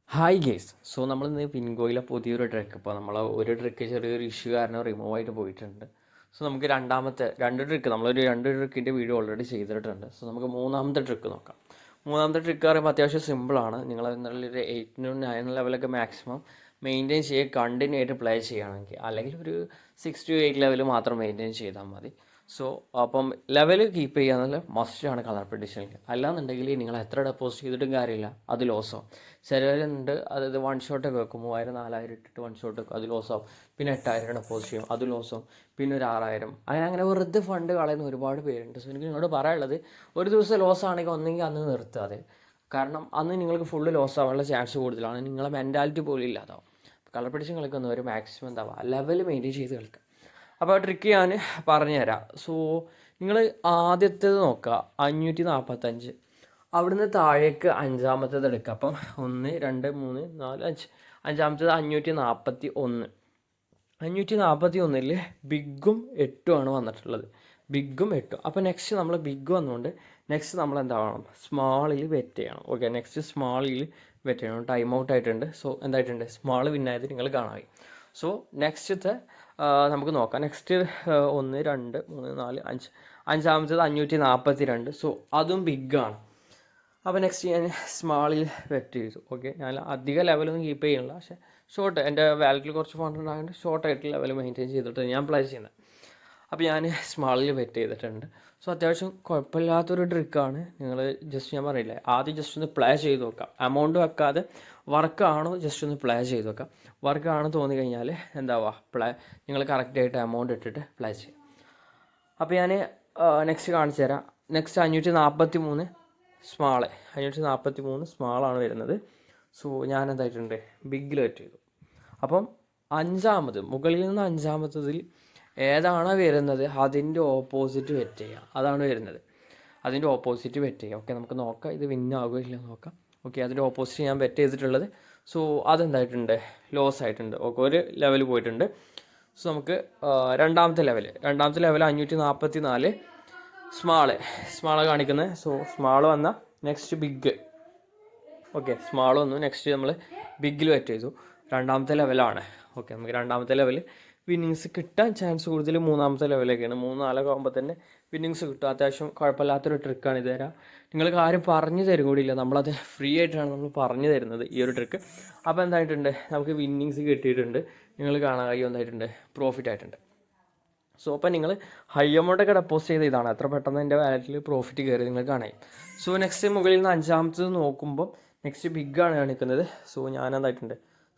Hi guys. So നമ്മളിന്ന് പിൻഗോയിലെ പുതിയൊരു trick, ഇപ്പോൾ നമ്മൾ ഒരു ട്രിക്ക് ചെറിയൊരു ഇഷ്യൂ കാരണം റിമൂവ് ആയിട്ട് പോയിട്ടുണ്ട്. സോ നമുക്ക് രണ്ട് ട്രിക്ക്, നമ്മളൊരു രണ്ട് ട്രിക്കിൻ്റെ വീഡിയോ ഓൾറെഡി ചെയ്തിട്ടുണ്ട്. സോ നമുക്ക് മൂന്നാമത്തെ ട്രിക്ക് നോക്കാം. മൂന്നാമത്തെ ട്രിക്ക് പറയുമ്പോൾ അത്യാവശ്യം സിമ്പിളാണ്. നിങ്ങൾ എന്നുള്ളൊരു 8 to 9 ലെവലൊക്കെ മാക്സിമം മെയിൻറ്റെയിൻ ചെയ്യുക, കണ്ടിന്യൂ ആയിട്ട് പ്ലേ ചെയ്യുകയാണെങ്കിൽ. അല്ലെങ്കിൽ ഒരു 6 to 8 ലെവൽ മാത്രം മെയിൻറ്റെയിൻ ചെയ്താൽ മതി. സോ അപ്പം ലെവൽ കീപ്പ് ചെയ്യുക എന്നുള്ള മസ്റ്റാണ് കളർ പ്രഡിക്ഷനിൽ. അല്ലാന്നുണ്ടെങ്കിൽ നിങ്ങൾ എത്ര ഡെപ്പോസിറ്റ് ചെയ്തിട്ടും കാര്യമില്ല, അത് ലോസാവും. ചിലരുണ്ട്, അതായത് വൺ ഷോട്ടൊക്കെ വെക്കും, 3000 4000 ഇട്ടിട്ട് വൺ ഷോട്ട് വെക്കും, അത് ലോസാവും. പിന്നെ 8000 ഡെപ്പോസിറ്റ് ചെയ്യും, അത് ലോസാവും. പിന്നെ ഒരു 6000, അങ്ങനെ വെറുതെ ഫണ്ട് കളയുന്ന ഒരുപാട് പേരുണ്ട്. സോ എനിക്ക് നിങ്ങളോട് പറയാനുള്ളത്, ഒരു ദിവസം ലോസ് ആണെങ്കിൽ ഒന്നെങ്കിൽ അന്ന് നിർത്താതെ, കാരണം അന്ന് നിങ്ങൾക്ക് ഫുള്ള് ലോസ് ആവാനുള്ള ചാൻസ് കൂടുതലാണ്. നിങ്ങളെ മെൻറ്റാലിറ്റി പോലും ഇല്ലാതാവും. കളർ പ്രഡിക്ഷൻ കളിക്കുന്നവർ മാക്സിമം എന്താവുക, ലെവൽ മെയിൻറ്റെയിൻ ചെയ്ത് കളിക്കുക. അപ്പോൾ ആ ട്രിക്ക് ഞാൻ പറഞ്ഞുതരാം. സോ നിങ്ങൾ ആദ്യത്തേത് നോക്കുക, 545. അവിടുന്ന് താഴേക്ക് അഞ്ചാമത്തേത് എടുക്കുക. അപ്പം 1 2 3 4 5, അഞ്ചാമത്തേത് 541. 541 ബിഗും 8ഉമാണ് വന്നിട്ടുള്ളത്. ബിഗും 8ഉം. അപ്പോൾ നെക്സ്റ്റ് നമ്മൾ ബിഗ് വന്നുകൊണ്ട് നെക്സ്റ്റ് നമ്മൾ എന്താവണം, സ്മാളിൽ വെറ്റ് ചെയ്യണം. ഓക്കെ, നെക്സ്റ്റ് സ്മാളിൽ വെറ്റ് ചെയ്യണം. ടൈം ഔട്ട് ആയിട്ടുണ്ട്. സോ എന്തായിട്ടുണ്ട്, സ്മാൾ വിന്നായത് നിങ്ങൾ കാണായി. സോ നെക്സ്റ്റത്തെ നമുക്ക് നോക്കാം. നെക്സ്റ്റ് 1 2 3 4 5, അഞ്ചാമത്തേത് 542. സോ അതും ബിഗാണ്. അപ്പോൾ നെക്സ്റ്റ് ഞാൻ സ്മാളിൽ വെറ്റ് ചെയ്തു. ഓക്കെ, ഞാൻ അധിക ലെവലൊന്നും കീപ്പ് ചെയ്യുന്നില്ല, പക്ഷേ ഷോർട്ട്, എൻ്റെ വാലറ്റിൽ കുറച്ച് ഫണ്ട് ഉണ്ടായതുകൊണ്ട് ഷോർട്ടായിട്ട് ലെവൽ മെയിൻറ്റെയിൻ ചെയ്തിട്ട് ഞാൻ പ്ലേ ചെയ്യുന്നത്. അപ്പോൾ ഞാൻ സ്മാളിൽ വെറ്റ് ചെയ്തിട്ടുണ്ട്. സോ അത്യാവശ്യം കുഴപ്പമില്ലാത്തൊരു ട്രിക്കാണ്. നിങ്ങൾ ജസ്റ്റ് ഞാൻ പറയില്ലേ, ആദ്യം ജസ്റ്റ് ഒന്ന് പ്ലേ ചെയ്ത് നോക്കാം. എമൗണ്ട് വെക്കാതെ വർക്കാണോ ജസ്റ്റ് ഒന്ന് പ്ലേ ചെയ്ത് നോക്കാം. വർക്കാണ് തോന്നിക്കഴിഞ്ഞാൽ എന്താവുക, നിങ്ങൾ കറക്റ്റായിട്ട് എമൗണ്ട് ഇട്ടിട്ട് പ്ലേ ചെയ്യാം. അപ്പോൾ ഞാൻ നെക്സ്റ്റ് കാണിച്ചു തരാം. നെക്സ്റ്റ് 543 സ്മാള്, 543 സ്മാളാണ് വരുന്നത്. സോ ഞാൻ എന്തായിട്ടുണ്ട്, ബിഗിൽ വെറ്റ് ചെയ്തു. അപ്പം മുകളിൽ നിന്ന് അഞ്ചാമത്തതിൽ ഏതാണോ വരുന്നത് അതിൻ്റെ ഓപ്പോസിറ്റ് വെറ്റ് ചെയ്യുക, അതാണ് വരുന്നത്. അതിൻ്റെ ഓപ്പോസിറ്റ് വെറ്റ് ചെയ്യുക. ഓക്കെ, നമുക്ക് നോക്കാം ഇത് വിന്നാകുമോ ഇല്ല നോക്കാം. ഓക്കെ, അതിൻ്റെ ഓപ്പോസിറ്റ് ഞാൻ വെറ്റ് ചെയ്തിട്ടുള്ളത്. സോ അതെന്തായിട്ടുണ്ട്, ലോസ് ആയിട്ടുണ്ട്. ഓക്കെ, ഒരു ലെവൽ പോയിട്ടുണ്ട്. സോ നമുക്ക് രണ്ടാമത്തെ ലെവൽ 544 സ്മാള് കാണിക്കുന്നത്. സോ സ്മാൾ വന്ന നെക്സ്റ്റ് ബിഗ്. ഓക്കെ, സ്മാൾ വന്നു, നെക്സ്റ്റ് നമ്മൾ ബിഗിൽ വെറ്റ് ചെയ്തു. രണ്ടാമത്തെ ലെവലാണ്. ഓക്കെ, നമുക്ക് രണ്ടാമത്തെ ലെവൽ വിന്നിങ്സ് കിട്ടാൻ ചാൻസ് കൂടുതൽ മൂന്നാമത്തെ ലെവലൊക്കെയാണ്. 3 4 ആകുമ്പോൾ തന്നെ വിന്നിങ്സ് കിട്ടും. അത്യാവശ്യം കുഴപ്പമില്ലാത്തൊരു ട്രിക്കാണ് ഇത്. തരാം, നിങ്ങൾക്ക് ആരും പറഞ്ഞു തരും കൂടിയില്ല, നമ്മളത് ഫ്രീ ആയിട്ടാണ് നമ്മൾ പറഞ്ഞു തരുന്നത് ഈ ഒരു ട്രിക്ക്. അപ്പോൾ എന്തായിട്ടുണ്ട്, നമുക്ക് വിന്നിങ്സ് കിട്ടിയിട്ടുണ്ട്. നിങ്ങൾ കാണാൻ കഴിയും എന്തായിട്ടുണ്ട്, പ്രോഫിറ്റ് ആയിട്ടുണ്ട്. സോ അപ്പോൾ നിങ്ങൾ ഹൈ എമൗണ്ടൊക്കെ ഡെപ്പോസിറ്റ് ചെയ്ത് ഇതാണ് എത്ര പെട്ടെന്ന് എൻ്റെ വാലറ്റിൽ പ്രോഫിറ്റ് കയറി നിങ്ങൾ കാണാം. സോ നെക്സ്റ്റ് മുകളിൽ നിന്ന് അഞ്ചാമത്തത് നോക്കുമ്പോൾ നെക്സ്റ്റ് ബിഗാണ് കാണിക്കുന്നത്. സോ ഞാൻ എന്തായിട്ടുണ്ട്,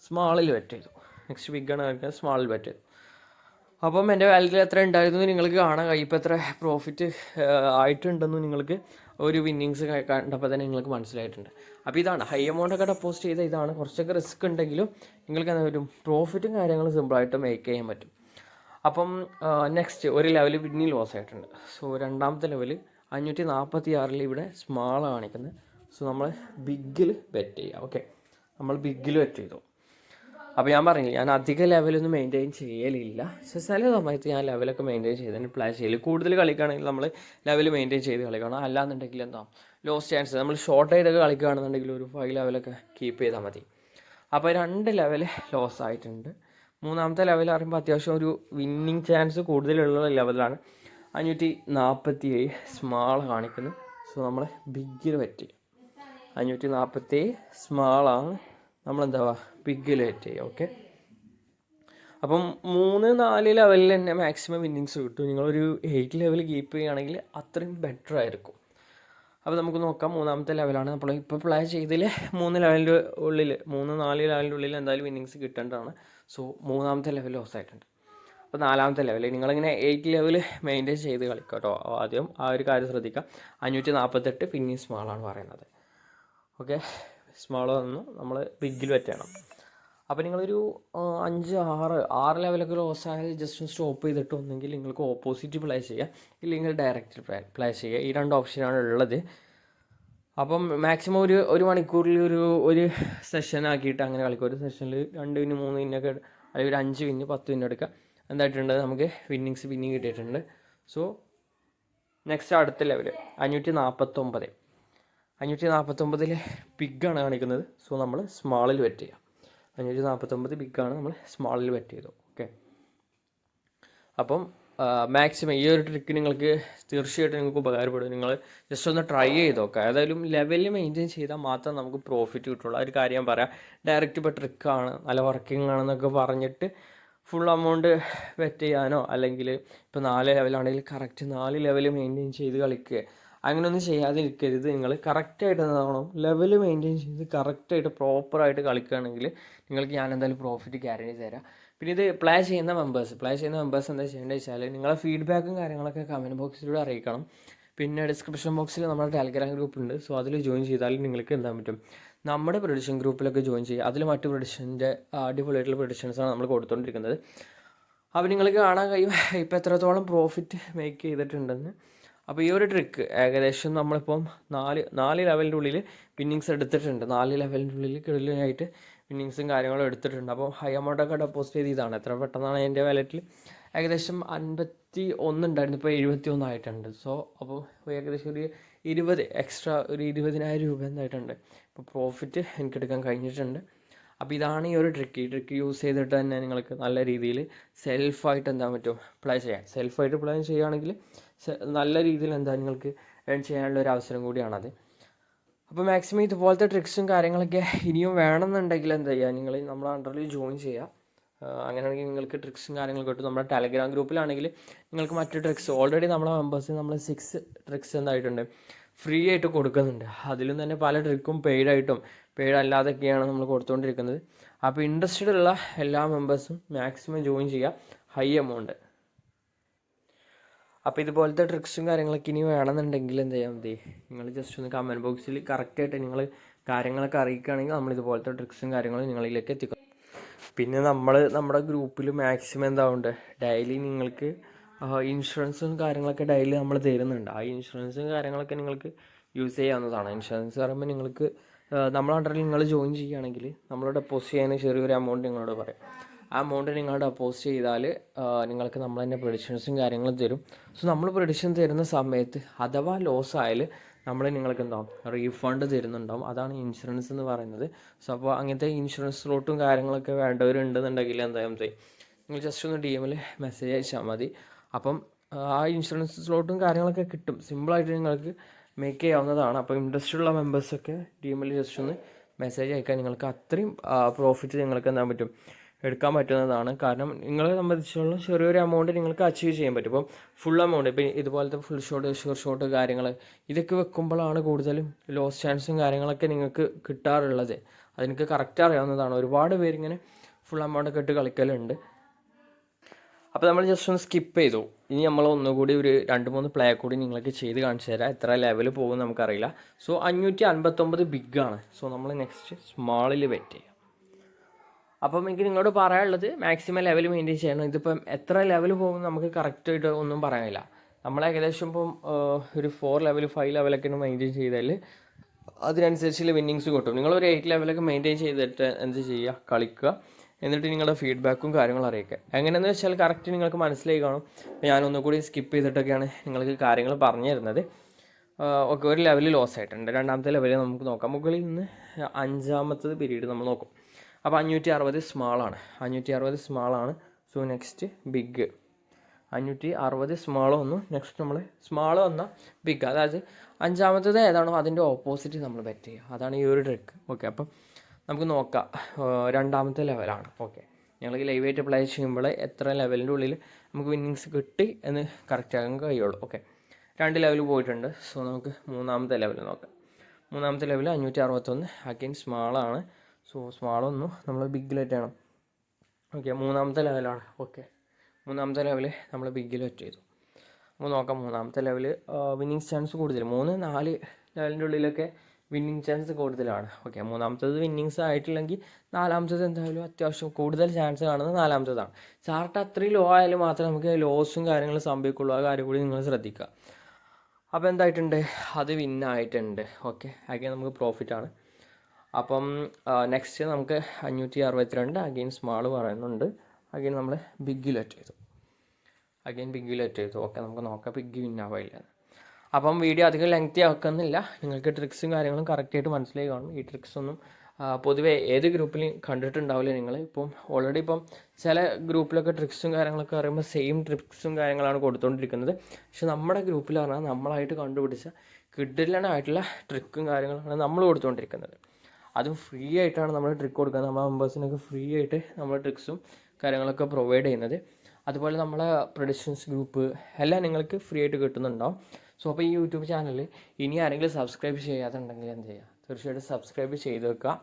സ്മാളിൽ വെറ്റ് ചെയ്തു. നെക്സ്റ്റ് ബിഗാണ് കാണിക്കുന്നത്, സ്മാളിൽ വെറ്റ് ചെയ്തു. അപ്പം എൻ്റെ വാലറ്റിൽ എത്ര ഉണ്ടായിരുന്നു നിങ്ങൾക്ക് കാണാൻ കഴിയും. ഇപ്പോൾ എത്ര പ്രോഫിറ്റ് ആയിട്ടുണ്ടെന്ന് നിങ്ങൾക്ക് ഒരു വിന്നിങ്സ് കണ്ടപ്പോൾ തന്നെ നിങ്ങൾക്ക് മനസ്സിലായിട്ടുണ്ട്. അപ്പോൾ ഇതാണ് ഹൈ എമൗണ്ടൊക്കെ ഡെപ്പോസിറ്റ് ചെയ്ത ഇതാണ്. കുറച്ചൊക്കെ റിസ്ക് ഉണ്ടെങ്കിലും നിങ്ങൾക്ക് എന്താ പറ്റും, പ്രോഫിറ്റും കാര്യങ്ങളും സിമ്പിളായിട്ട് മേക്ക് ചെയ്യാൻ പറ്റും. അപ്പം നെക്സ്റ്റ് ഒരു ലെവൽ പിന്നെ ലോസ് ആയിട്ടുണ്ട്. സോ രണ്ടാമത്തെ ലെവൽ 546 ഇവിടെ സ്മാൾ കാണിക്കുന്നത്. സോ നമ്മൾ ബിഗിൽ ബെറ്റ് ചെയ്യുക. ഓക്കെ, നമ്മൾ ബിഗിൽ ബെറ്റ് ചെയ്തു. അപ്പോൾ ഞാൻ പറഞ്ഞില്ല, ഞാൻ അധിക ലെവലൊന്നും മെയിൻറ്റെയിൻ ചെയ്യലില്ല. പക്ഷേ ചില സമയത്ത് ഞാൻ ലെവലൊക്കെ മെയിൻറ്റെയിൻ ചെയ്തതിന് പ്ലേ ചെയ്യൽ. കൂടുതൽ കളിക്കുകയാണെങ്കിൽ നമ്മൾ ലെവൽ മെയിൻറ്റെയിൻ ചെയ്ത് കളിക്കണം. അല്ലാന്നുണ്ടെങ്കിൽ എന്താ ലോസ് ചാൻസ്. നമ്മൾ ഷോർട്ട് ആയിട്ടൊക്കെ കളിക്കുകയാണെന്നുണ്ടെങ്കിൽ ഒരു 5 ലെവലൊക്കെ കീപ്പ് ചെയ്താൽ മതി. അപ്പോൾ 2 ലെവൽ ലോസ് ആയിട്ടുണ്ട്. മൂന്നാമത്തെ ലെവൽ പറയുമ്പോൾ അത്യാവശ്യം ഒരു വിന്നിങ് ചാൻസ് കൂടുതലുള്ള ലെവലാണ്. 547 സ്മാൾ കാണിക്കുന്നു. സോ നമ്മൾ ബിഗിൽ വെറ്റ് ചെയ്യും. 547 സ്മാളാണ്, നമ്മളെന്താവുക ബിഗിൽ വെറ്റ് ചെയ്യുക. ഓക്കെ, അപ്പം 3 4 ലെവലിൽ തന്നെ മാക്സിമം വിന്നിങ്സ് കിട്ടും. നിങ്ങളൊരു 8 ലെവൽ കീപ്പ് ചെയ്യുകയാണെങ്കിൽ അത്രയും ബെറ്റർ ആയിരിക്കും. അപ്പോൾ നമുക്ക് നോക്കാം. മൂന്നാമത്തെ ലെവലാണ് നമ്മൾ ഇപ്പോൾ പ്ലേ ചെയ്തതിൽ 3 ലെവലിൻ്റെ ഉള്ളിൽ 3 4 ലെവലിൻ്റെ ഉള്ളിൽ എന്തായാലും വിന്നിങ്സ് കിട്ടേണ്ടതാണ്. സോ മൂന്നാമത്തെ ലെവൽ ലോസ് ആയിട്ടുണ്ട്. അപ്പോൾ നാലാമത്തെ ലെവൽ നിങ്ങളിങ്ങനെ 8 ലെവൽ മെയിൻറ്റെയിൻ ചെയ്ത് കളിക്കുക കേട്ടോ. ആദ്യം ആ ഒരു കാര്യം ശ്രദ്ധിക്കുക. 548 പിന്നെയും സ്മാളാണ് പറയുന്നത്. ഓക്കെ, സ്മാൾ വന്നു, നമ്മൾ ബിഗിൽ വെറ്റണം. അപ്പോൾ നിങ്ങളൊരു 5 6 ലെവലൊക്കെ ലോസ് ആയാൽ ജസ്റ്റ് സ്റ്റോപ്പ് ചെയ്തിട്ട് ഒന്നെങ്കിൽ നിങ്ങൾക്ക് ഓപ്പോസിറ്റ് പ്ലേ ചെയ്യുക, ഇല്ലെങ്കിൽ ഡയറക്റ്റ് പ്ലേ ചെയ്യുക. ഈ 2 ഓപ്ഷനാണ് ഉള്ളത്. അപ്പം മാക്സിമം ഒരു മണിക്കൂറിൽ ഒരു സെഷൻ ആക്കിയിട്ട് അങ്ങനെ കളിക്കുക. ഒരു സെഷനിൽ 2 വിന്ന് 3 വിന്നൊക്കെ, അല്ലെങ്കിൽ ഒരു 5 വിന്ന് 10 വിന്ന് എടുക്കുക. എന്തായിട്ടുണ്ട്, നമുക്ക് വിന്നിങ്സ് പിന്നെയും കിട്ടിയിട്ടുണ്ട്. സോ നെക്സ്റ്റ് അടുത്ത ലെവൽ 549. 549 ബിഗാണ് കാണിക്കുന്നത്. സോ നമ്മൾ സ്മാളിൽ വെറ്റ് ചെയ്യാം. 549 ബിഗാണ്, നമ്മൾ സ്മാളിൽ വെറ്റ് ചെയ്തു. ഓക്കെ, അപ്പം മാക്സിമം ഈ ഒരു ട്രിക്ക് നിങ്ങൾക്ക് തീർച്ചയായിട്ടും നിങ്ങൾക്ക് ഉപകാരപ്പെടും. നിങ്ങൾ ജസ്റ്റ് ഒന്ന് ട്രൈ ചെയ്ത് നോക്കുക. ഏതായാലും ലെവലിൽ മെയിൻറ്റെയിൻ ചെയ്താൽ മാത്രം നമുക്ക് പ്രോഫിറ്റ് കിട്ടുള്ളൂ. ആ ഒരു കാര്യം ഞാൻ പറയാം. ഡയറക്റ്റ് ഇപ്പോൾ ട്രിക്കാണ്, നല്ല വർക്കിംഗ് ആണെന്നൊക്കെ പറഞ്ഞിട്ട് ഫുൾ എമൗണ്ട് വെറ്റ് ചെയ്യാനോ അല്ലെങ്കിൽ ഇപ്പോൾ 4 ലെവലാണെങ്കിൽ കറക്റ്റ് 4 ലെവൽ മെയിൻറ്റെയിൻ ചെയ്ത് കളിക്കുക, അങ്ങനെയൊന്നും ചെയ്യാതിരിക്കരുത്. നിങ്ങൾ കറക്റ്റായിട്ട് എന്താവണം, ലെവൽ മെയിൻറ്റെയിൻ ചെയ്ത് കറക്റ്റായിട്ട് പ്രോപ്പറായിട്ട് കളിക്കുകയാണെങ്കിൽ നിങ്ങൾക്ക് ഞാൻ എന്തായാലും പ്രോഫിറ്റ് ഗ്യാരണ്ടി തരാം. പിന്നെ ഇത് പ്ലേ ചെയ്യുന്ന മെമ്പേഴ്സ് എന്താ ചെയ്യേണ്ടത് വെച്ചാൽ നിങ്ങളെ ഫീഡ്ബാക്കും കാര്യങ്ങളൊക്കെ കമൻറ്റ് ബോക്സിലൂടെ അറിയിക്കണം. പിന്നെ ഡിസ്ക്രിപ്ഷൻ ബോക്സിൽ നമ്മുടെ ടെലഗ്രാം ഗ്രൂപ്പ് ഉണ്ട്. സോ അതിൽ ജോയിൻ ചെയ്താൽ നിങ്ങൾക്ക് എന്താ പറ്റും, നമ്മുടെ പ്രൊഡിക്ഷൻ ഗ്രൂപ്പിലൊക്കെ ജോയിൻ ചെയ്യുക. അതിൽ മറ്റ് പ്രൊഡിക്ഷൻ്റെ അടിപൊളിയായിട്ടുള്ള പ്രൊഡിക്ഷൻസാണ് നമ്മൾ കൊടുത്തുകൊണ്ടിരിക്കുന്നത്. അപ്പോൾ നിങ്ങൾക്ക് കാണാൻ കഴിയും ഇപ്പോൾ എത്രത്തോളം പ്രോഫിറ്റ് മേക്ക് ചെയ്തിട്ടുണ്ടെന്ന്. അപ്പോൾ ഈ ഒരു ട്രിക്ക് ഏകദേശം നമ്മളിപ്പം 4 ലെവലിൻ്റെ ഉള്ളിൽ വിന്നിങ്സ് എടുത്തിട്ടുണ്ട്. 4 ലെവലിൻ്റെ ഉള്ളിൽ കിടലിനായിട്ട് വിന്നിങ്സും കാര്യങ്ങളും എടുത്തിട്ടുണ്ട്. അപ്പോൾ ഹൈ എമൗണ്ടൊക്കെ ഡെപ്പോസിറ്റ് ചെയ്തതാണ്. എത്ര പെട്ടെന്നാണ് എൻ്റെ വാലറ്റിൽ ഏകദേശം 51 ഉണ്ടായിരുന്നു, ഇപ്പോൾ 71 ആയിട്ടുണ്ട്. സോ അപ്പോൾ ഏകദേശം ഒരു 20 എക്സ്ട്രാ ഒരു 20,000 രൂപ എന്തായിട്ടുണ്ട് ഇപ്പോൾ പ്രോഫിറ്റ് എനിക്കെടുക്കാൻ കഴിഞ്ഞിട്ടുണ്ട്. അപ്പോൾ ഇതാണ് ഈ ഒരു ട്രിക്ക്. ഈ ട്രിക്ക് യൂസ് ചെയ്തിട്ട് തന്നെ നിങ്ങൾക്ക് നല്ല രീതിയിൽ സെൽഫായിട്ട് എന്താ പറ്റും പ്ലേ ചെയ്യാം. സെൽഫായിട്ട് പ്ലേ ചെയ്യുകയാണെങ്കിൽ നല്ല രീതിയിൽ എന്താ നിങ്ങൾക്ക് ഏൺ ചെയ്യാനുള്ള ഒരു അവസരം കൂടിയാണത്. അപ്പോൾ മാക്സിമം ഇതുപോലത്തെ ട്രിക്സും കാര്യങ്ങളൊക്കെ ഇനിയും വേണമെന്നുണ്ടെങ്കിൽ എന്താ ചെയ്യുക, നിങ്ങൾ നമ്മുടെ അണ്ടറിൽ ജോയിൻ ചെയ്യുക. അങ്ങനെയാണെങ്കിൽ നിങ്ങൾക്ക് ട്രിക്സും കാര്യങ്ങളൊക്കെ കിട്ടും. നമ്മുടെ ടെലഗ്രാം ഗ്രൂപ്പിലാണെങ്കിൽ നിങ്ങൾക്ക് മറ്റ് ട്രിക്സ് ഓൾറെഡി നമ്മളെ മെമ്പേഴ്സിന് നമ്മൾ 6 ട്രിക്സ് എന്തായിട്ടുണ്ട് ഫ്രീ ആയിട്ട് കൊടുക്കുന്നുണ്ട്. അതിലും തന്നെ പല ട്രിക്കും പെയ്ഡായിട്ടും പെയ്ഡ് അല്ലാതൊക്കെയാണ് നമ്മൾ കൊടുത്തുകൊണ്ടിരിക്കുന്നത്. അപ്പോൾ ഇൻട്രസ്റ്റഡ് ഉള്ള എല്ലാ മെമ്പേഴ്സും മാക്സിമം ജോയിൻ ചെയ്യുക, ഹൈ എമൗണ്ട്. അപ്പോൾ ഇതുപോലത്തെ ട്രിക്സും കാര്യങ്ങളൊക്കെ ഇനി വേണമെന്നുണ്ടെങ്കിൽ എന്ത് ചെയ്യാൻ മതി, നിങ്ങൾ ജസ്റ്റ് ഒന്ന് കമൻറ്റ് ബോക്സിൽ കറക്റ്റായിട്ട് നിങ്ങൾ കാര്യങ്ങളൊക്കെ അറിയിക്കുകയാണെങ്കിൽ നമ്മൾ ഇതുപോലത്തെ ട്രിക്സും കാര്യങ്ങളും നിങ്ങളിലേക്ക് എത്തിക്കും. പിന്നെ നമ്മുടെ ഗ്രൂപ്പിൽ മാക്സിമം എന്താവുണ്ട് ഡെയിലി നിങ്ങൾക്ക് ഇൻഷുറൻസും കാര്യങ്ങളൊക്കെ ഡെയിലി നമ്മൾ തരുന്നുണ്ട്. ആ ഇൻഷുറൻസും കാര്യങ്ങളൊക്കെ നിങ്ങൾക്ക് യൂസ് ചെയ്യാവുന്നതാണ്. ഇൻഷുറൻസ് പറയുമ്പോൾ നിങ്ങൾക്ക് നമ്മളെ അണ്ടറിൽ നിങ്ങൾ ജോയിൻ ചെയ്യുകയാണെങ്കിൽ നമ്മൾ ഡെപ്പോസിറ്റ് ചെയ്യാൻ ചെറിയൊരു എമൗണ്ട് നിങ്ങളോട് പറയാം. ആ എമൗണ്ട് നിങ്ങൾ ഡെപ്പോസിറ്റ് ചെയ്താൽ നിങ്ങൾക്ക് നമ്മൾ തന്നെ പ്രൊഡിക്ഷൻസും കാര്യങ്ങളും തരും. സോ നമ്മൾ പ്രൊഡിക്ഷൻ തരുന്ന സമയത്ത് അഥവാ ലോസ് ആയാൽ നമ്മൾ നിങ്ങൾക്ക് എന്താവും റീഫണ്ട് തരുന്നുണ്ടാവും. അതാണ് ഇൻഷുറൻസ് എന്ന് പറയുന്നത്. സോ അപ്പോൾ അങ്ങനത്തെ ഇൻഷുറൻസ് സ്ലോട്ടും കാര്യങ്ങളൊക്കെ വേണ്ടവരുണ്ടെന്നുണ്ടെങ്കിൽ എന്തായാലും നിങ്ങൾ ജസ്റ്റ് ഒന്ന് DM മെസ്സേജ് അയച്ചാൽ മതി. അപ്പം ആ ഇൻഷുറൻസ് സ്ലോട്ടും കാര്യങ്ങളൊക്കെ കിട്ടും. സിമ്പിളായിട്ട് നിങ്ങൾക്ക് മേക്ക് ചെയ്യാവുന്നതാണ്. അപ്പോൾ ഇൻട്രസ്റ്റ് ഉള്ള മെമ്പേഴ്സൊക്കെ DM ജസ്റ്റ് ഒന്ന് മെസ്സേജ് അയക്കാൻ നിങ്ങൾക്ക് അത്രയും പ്രോഫിറ്റ് നിങ്ങൾക്ക് എന്താ പറ്റും എടുക്കാൻ പറ്റുന്നതാണ്. കാരണം നിങ്ങളെ സംബന്ധിച്ചുള്ള ചെറിയൊരു എമൗണ്ട് നിങ്ങൾക്ക് അച്ചീവ് ചെയ്യാൻ പറ്റും. ഇപ്പം ഫുൾ എമൗണ്ട് ഇപ്പോൾ ഇതുപോലത്തെ ഫുൾ ഷോട്ട് ഷുവർ ഷോട്ട് കാര്യങ്ങൾ ഇതൊക്കെ വെക്കുമ്പോഴാണ് കൂടുതലും ലോസ് ചാൻസും കാര്യങ്ങളൊക്കെ നിങ്ങൾക്ക് കിട്ടാറുള്ളത്. അതെനിക്ക് കറക്റ്റ് അറിയാവുന്നതാണ്. ഒരുപാട് പേരിങ്ങനെ ഫുൾ എമൗണ്ട് ഒക്കെ ഇട്ട് കളിക്കലുണ്ട്. അപ്പോൾ നമ്മൾ ജസ്റ്റ് ഒന്ന് സ്കിപ്പ് ചെയ്തു. ഇനി നമ്മൾ ഒന്നുകൂടി ഒരു 2-3 പ്ലേ കൂടി നിങ്ങൾക്ക് ചെയ്ത് കാണിച്ചു തരാം. എത്ര ലെവൽ പോകും നമുക്കറിയില്ല. സോ 559 ബിഗാണ്. സോ നമ്മൾ നെക്സ്റ്റ് സ്മാളിൽ വെറ്റ് ചെയ്യാം. അപ്പം എനിക്ക് നിങ്ങളോട് പറയാനുള്ളത് മാക്സിമം ലെവൽ മെയിൻറ്റെയിൻ ചെയ്യണം. ഇതിപ്പം എത്ര ലെവൽ പോകും നമുക്ക് കറക്റ്റായിട്ട് ഒന്നും പറയാനില്ല. നമ്മൾ ഏകദേശം ഇപ്പം ഒരു 4 ലെവൽ 5 ലെവലൊക്കെ മെയിൻറ്റെയിൻ ചെയ്താൽ അതിനനുസരിച്ചുള്ള വിന്നിങ്സ് കിട്ടും. നിങ്ങളൊരു 8 ലെവലൊക്കെ മെയിൻറ്റെയിൻ ചെയ്തിട്ട് എന്ത് ചെയ്യുക, കളിക്കുക. എന്നിട്ട് നിങ്ങളുടെ ഫീഡ്ബാക്കും കാര്യങ്ങളും അറിയിക്കുക. എങ്ങനെയെന്ന് വെച്ചാൽ കറക്റ്റ് നിങ്ങൾക്ക് മനസ്സിലായി കാണും. ഞാനൊന്നുകൂടി സ്കിപ്പ് ചെയ്തിട്ടൊക്കെയാണ് നിങ്ങൾക്ക് കാര്യങ്ങൾ പറഞ്ഞു തരുന്നത്. ഓക്കെ, ഒരു ലെവൽ ലോസ് ആയിട്ടുണ്ട്. രണ്ടാമത്തെ ലെവൽ നമുക്ക് നോക്കാം. മുകളിൽ നിന്ന് 5ാമത്തത് പീരീഡ് നമ്മൾ നോക്കും. അപ്പോൾ 560 സ്മാളാണ്. 560 സ്മാളാണ്. സോ നെക്സ്റ്റ് ബിഗ് 560 സ്മാൾ വന്നു. നെക്സ്റ്റ് നമ്മൾ സ്മാൾ വന്ന ബിഗ്, അതായത് 5ാമത്തത് ഏതാണോ അതിൻ്റെ ഓപ്പോസിറ്റ് നമ്മൾ ബെറ്റ് ചെയ്യുക. അതാണ് ഈ ഒരു ട്രിക്ക്. ഓക്കെ, അപ്പം നമുക്ക് നോക്കാം. 2ാമത്തെ ലെവലാണ്. ഓക്കെ, ഞങ്ങൾ ലൈവായിട്ട് പ്ലേ ചെയ്യുമ്പോൾ എത്ര ലെവലിൻ്റെ ഉള്ളിൽ നമുക്ക് വിന്നിങ്സ് കിട്ടി എന്ന് കറക്റ്റ് ആകാൻ കഴിയുള്ളൂ. ഓക്കെ, 2 ലെവൽ പോയിട്ടുണ്ട്. സോ നമുക്ക് 3ാമത്തെ ലെവൽ നോക്കാം. 3ാമത്തെ ലെവൽ 561 അഗൈൻ സ്മാളാണ്. സോ സ്മാൾ വന്നു, നമ്മൾ ബിഗിലെറ്റ് ചെയ്യണം. ഓക്കെ, 3ാമത്തെ ലെവലാണ്. ഓക്കെ, 3ാമത്തെ ലെവൽ നമ്മൾ ബിഗിൽ വെറ്റ് ചെയ്തു. നമുക്ക് നോക്കാം. 3ാമത്തെ ലെവൽ വിന്നിങ്സ് ചാൻസ് കൂടുതൽ. 3-4 ലെവലിൻ്റെ ഉള്ളിലൊക്കെ വിന്നിങ് ചാൻസ് കൂടുതലാണ്. ഓക്കെ, 3ാമത്തത് വിന്നിങ്സ് ആയിട്ടില്ലെങ്കിൽ 4ാമത്തത് എന്തായാലും അത്യാവശ്യം കൂടുതൽ ചാൻസ് കാണുന്നത് 4ാമത്തതാണ്. ചാർട്ട് അത്രയും ലോ ആയാലും മാത്രമേ നമുക്ക് ലോസും കാര്യങ്ങളും സംഭവിക്കുള്ളൂ. ആ കാര്യം കൂടി നിങ്ങൾ ശ്രദ്ധിക്കുക. അപ്പോൾ എന്തായിട്ടുണ്ട്, അത് വിന്നായിട്ടുണ്ട്. ഓക്കെ, അഗൈൻ നമുക്ക് പ്രോഫിറ്റാണ്. അപ്പം നെക്സ്റ്റ് നമുക്ക് 562 അഗൈൻ സ്മാൾ പറയുന്നുണ്ട്. അഗൈൻ നമ്മൾ ബിഗ് ലെറ്റ് ചെയ്തു. ഓക്കെ, നമുക്ക് നോക്കാം ബിഗ് വിന്നാവില്ല. അപ്പം വീഡിയോ അധികം ലെങ്തി ആക്കുന്നില്ല. നിങ്ങൾക്ക് ട്രിക്സും കാര്യങ്ങളും കറക്റ്റായിട്ട് മനസ്സിലായി കാണും. ഈ ട്രിക്സൊന്നും പൊതുവേ ഏത് ഗ്രൂപ്പിലും കണ്ടിട്ടുണ്ടാവില്ല നിങ്ങൾ. ഇപ്പം ഓൾറെഡി ഇപ്പം ചില ഗ്രൂപ്പിലൊക്കെ ട്രിക്സും കാര്യങ്ങളൊക്കെ പറയുമ്പോൾ സെയിം ട്രിക്സും കാര്യങ്ങളാണ് കൊടുത്തുകൊണ്ടിരിക്കുന്നത്. പക്ഷെ നമ്മുടെ ഗ്രൂപ്പിൽ പറഞ്ഞാൽ നമ്മളായിട്ട് കണ്ടുപിടിച്ച കിഡിലനായിട്ടുള്ള ട്രിക്കും കാര്യങ്ങളാണ് നമ്മൾ കൊടുത്തുകൊണ്ടിരിക്കുന്നത്. അതും ഫ്രീ ആയിട്ടാണ് നമ്മൾ ട്രിക്ക് കൊടുക്കുന്നത്. നമ്മുടെ മെമ്പേഴ്സിനൊക്കെ ഫ്രീ ആയിട്ട് നമ്മൾ ട്രിക്സും കാര്യങ്ങളൊക്കെ പ്രൊവൈഡ് ചെയ്യുന്നത്. അതുപോലെ നമ്മളെ പ്രൊഡിക്ഷൻസ് ഗ്രൂപ്പ് എല്ലാം നിങ്ങൾക്ക് ഫ്രീ ആയിട്ട് കിട്ടുന്നുണ്ടാവും. സോ അപ്പോൾ ഈ യൂട്യൂബ് ചാനൽ ഇനി ആരെങ്കിലും സബ്സ്ക്രൈബ് ചെയ്യാത്തുണ്ടെങ്കിൽ എന്ത് ചെയ്യുക, തീർച്ചയായിട്ടും സബ്സ്ക്രൈബ് ചെയ്ത് വെക്കുക.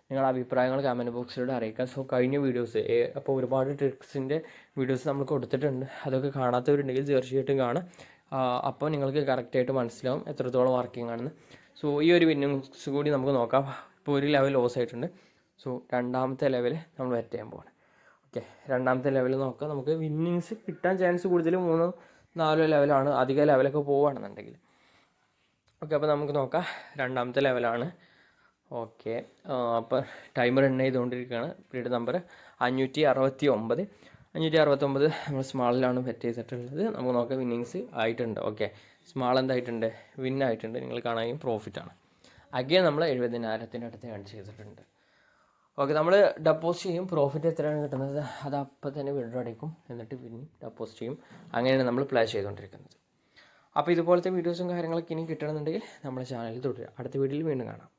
നിങ്ങളുടെ അഭിപ്രായങ്ങൾ കമൻറ്റ് ബോക്സിലൂടെ അറിയിക്കുക. സോ കഴിഞ്ഞ വീഡിയോസ് അപ്പോൾ ഒരുപാട് ട്രിക്സിൻ്റെ വീഡിയോസ് നമ്മൾ കൊടുത്തിട്ടുണ്ട്. അതൊക്കെ കാണാത്തവരുണ്ടെങ്കിൽ തീർച്ചയായിട്ടും കാണാം. അപ്പോൾ നിങ്ങൾക്ക് കറക്റ്റായിട്ട് മനസ്സിലാവും എത്രത്തോളം വർക്കിംഗ് ആണെന്ന്. സോ ഈ ഒരു വിന്നിങ്സ് കൂടി നമുക്ക് നോക്കാം. ഇപ്പോൾ ഒരു ലെവൽ ലോസ് ആയിട്ടുണ്ട്. സോ രണ്ടാമത്തെ ലെവൽ നമ്മൾ വെറ്റ് ചെയ്യാൻ പോകണം. ഓക്കെ, രണ്ടാമത്തെ ലെവൽ നോക്കാം. നമുക്ക് വിന്നിങ്സ് കിട്ടാൻ ചാൻസ് കൂടുതൽ 3-4 ലെവലാണ്. അധിക ലെവലൊക്കെ പോവുകയാണെന്നുണ്ടെങ്കിൽ. ഓക്കെ, അപ്പോൾ നമുക്ക് നോക്കാം. രണ്ടാമത്തെ ലെവലാണ്. ഓക്കെ, അപ്പോൾ ടൈമർ റൺ ചെയ്തുകൊണ്ടിരിക്കുകയാണ്. Period number 569. 569 നമ്മൾ സ്മാളിലാണ് ബെറ്റ് ചെയ്തിട്ടുള്ളത്. നമുക്ക് നോക്കാം വിന്നിങ്സ് ആയിട്ടുണ്ട്. ഓക്കെ, സ്മാൾ എന്തായിട്ടുണ്ട്, വിൻ ആയിട്ടുണ്ട്. നിങ്ങൾ കാണാനും പ്രോഫിറ്റാണ്. അഗെയിൻ നമ്മൾ 70,000 അടുത്ത് ഏൺ ചെയ്തിട്ടുണ്ട്. ഓക്കെ, നമ്മൾ ഡെപ്പോസിറ്റ് ചെയ്യും. പ്രോഫിറ്റ് എത്രയാണ് കിട്ടുന്നത് അത് അപ്പം തന്നെ വിഡ്രോ അടിക്കും. എന്നിട്ട് പിന്നെ ഡെപ്പോസിറ്റ് ചെയ്യും. അങ്ങനെയാണ് നമ്മൾ പ്ലേ ചെയ്തുകൊണ്ടിരിക്കുന്നത്. അപ്പോൾ ഇതുപോലത്തെ വീഡിയോസും കാര്യങ്ങളൊക്കെ ഇനി കിട്ടണമെന്നുണ്ടെങ്കിൽ നമ്മുടെ ചാനലിൽ തുടരുക. അടുത്ത വീഡിയോയിൽ വീണ്ടും കാണാം.